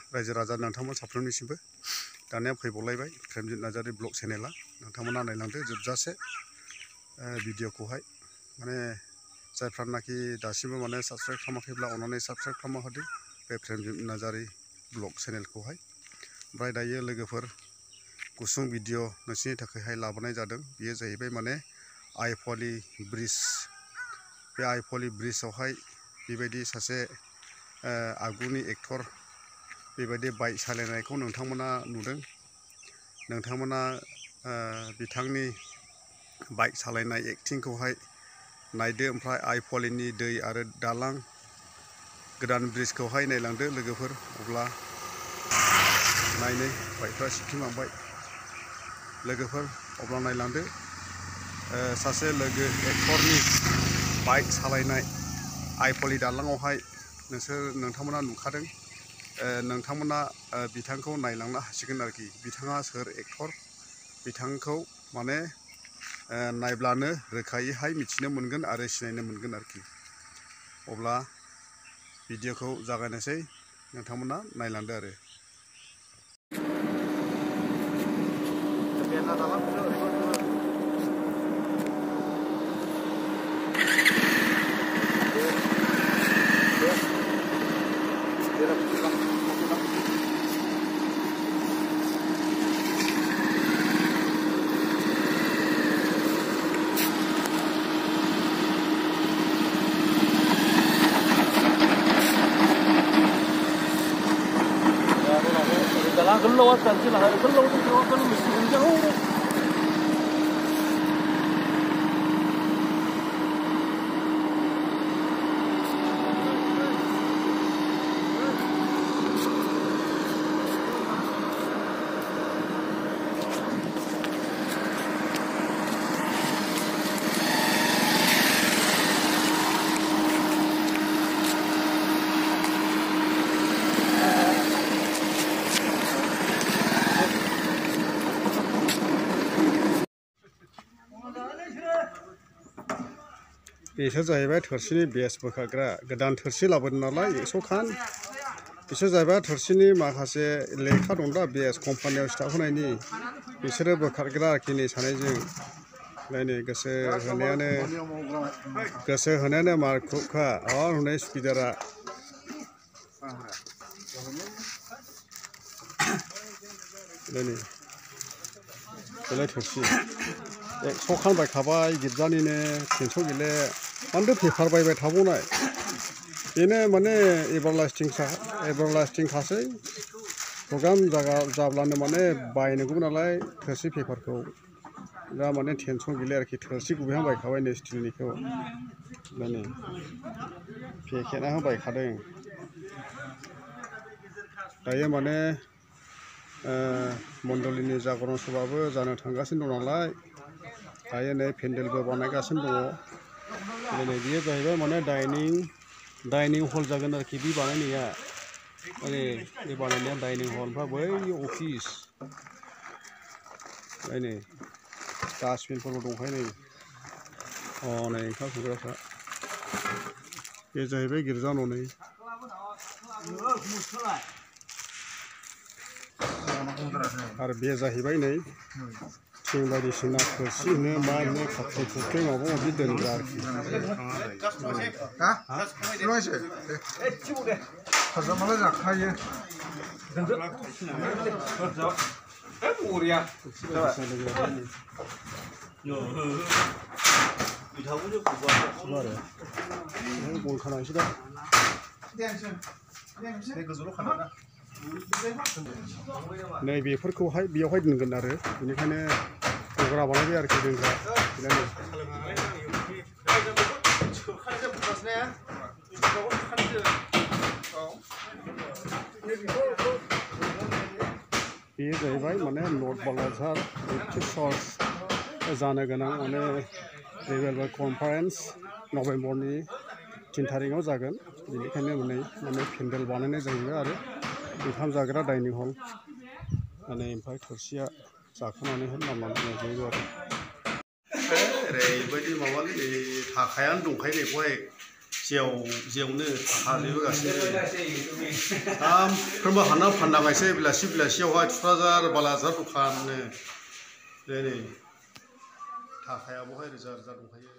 रायजो राजा नोंथांमोन साफ्रोमनिसिमबो दानिया फैबावलायबाय प्रेमजित नार्जारि ब्लग चेनेला नोंथांमोना नायलांदो जोबजासे भिडिअखौहाय माने जायफ्रानाखि दासिमबो माने साबस्क्राइब खालामाखैब्ला अननानै साबस्क्राइब खालामना होदो बे प्रेमजित नार्जारि ब्लग चेनेलखौहाय। ओमफ्राय दायो लोगोफोर गुसुं भिडिअ नोंसिनि थाखायहाय लाबोनाय जादों। बेयो जाहैबाय माने आइफवालि ब्रिज। बे आइफवालि ब्रिजआवहाय बेबायदि सासे आगुनि एक्टर बेबायदि बाइक सालायनायखौ नोंथांमोना नुदों। नोंथांमोना बिथांनि बाइक सालायनाय एक्टिंखौहाय नायदो। ओमफ्राय आइफवालिनि दै आरो दालां गोदान ब्रिजखौहाय नायलांदो लोगोफोर। अब्ला नायनै बाइकफ्रा सिबथिंलांबाय लोगोफोर, अब्ला नायलांदो सासे लोगो एक्टरनि बाइक सालायनाय आइफवालि दालाङावहाय नोंथांमोना नुखादों। नोंथांमोना बिथांखौ नायलांनो हासिगोन आरोखि। बिथाङा सोर एक्टर बिथांखौ माने नायब्लानो रोखायैहाय मिथिनो मोनगोन आरो सिनायनो मोनगोन आरोखि। अब्ला भिडिअखौ जागायनोसै, नोंथांमोना नायलांदो आरो। Dalam gelap kan sih lah, gelap kan mesti jauh. बिसोर जाहैबाय थोरसिनि बेस बोखारग्रा। गोदान थोरसि लाबोदों नालाय 100 खान। बिसोर जाहैबाय थोरसिनि माखासे लेखा दं दा बेस कम्पानियाव स्टाफ होनायनि, बिसोरो बोखारग्रा आरोखि। नै सानैजों नायनो गोसो होनायानो मारखुबखा। हनै स्पिडारा नायनो बेलाय थोरसि 100 खान बायखाबाय गिर्जानिनो 300 गैले। मानोथो पेपार बायबाय थाबावनाय? बेनो माने एभारलास्टिंखासै। प्रग्राम जाब्लानो माने बायनांगौ नालाय थोरसि पेपारखौ। दा माने टेनसन गैला आरोखि। थोरसि गुबैहां बायखाबाय नै स्टिलनिखौ। माने पेकेटआहां बायखादों। दायो माने मण्डलिनि जागरण सभाबो जानो थांगासिनो दं नालाय दायो नै पेन्डेलबो बानायगासिनो दङ। नै बियो जाहैबाय माने डाइनिं हल जागोन आरोखि बे बानायनाया। माने बे बानायनाया डाइनिं हल। ओमफ्राय बै अफिस नै डास्टबिनफोरबो दंखायो नै। नै ओंखाम संग्राफ्रा। बे जाहैबाय गिर्जा न'। नै आरो बे जाहैबाय नै थिं बायदिसिना थोरसि मा खाथि माबा माबि दोनग्रा आरोखि। बन खानायसै दा। नै बेफोरखौहाय बेयावहाय दोनगोन आरो बेनिखायनो गग्रा बानायबाय आरोखि दोनग्रा। बेयो जाहैबाय माने नर्थ बालाझार चर्च जानो गोनां माने लेभेल कनफारेन्स नभेम्बरनि 3 तारिखआव जागोन। बेनिखायनो माने पेन्डेल बानायनाय जाहैबाय आरो ओंखाम जाग्रा डाइनिं हल। माने ओमफ्राय थोरसिया जाखानानैहाय लामनानै दोननाय जायो आरो। ओरैबायदि माबालै थाखायानो दंखायो बेखौहाय जेवनो हाजोबोगासिनो सानफ्रोमबो हानना फाननांगायसै बेलासियावहाय थुक्राझार बालाझार दखाननो नै थाखाया बहाय रोजा रोजा दंखायो।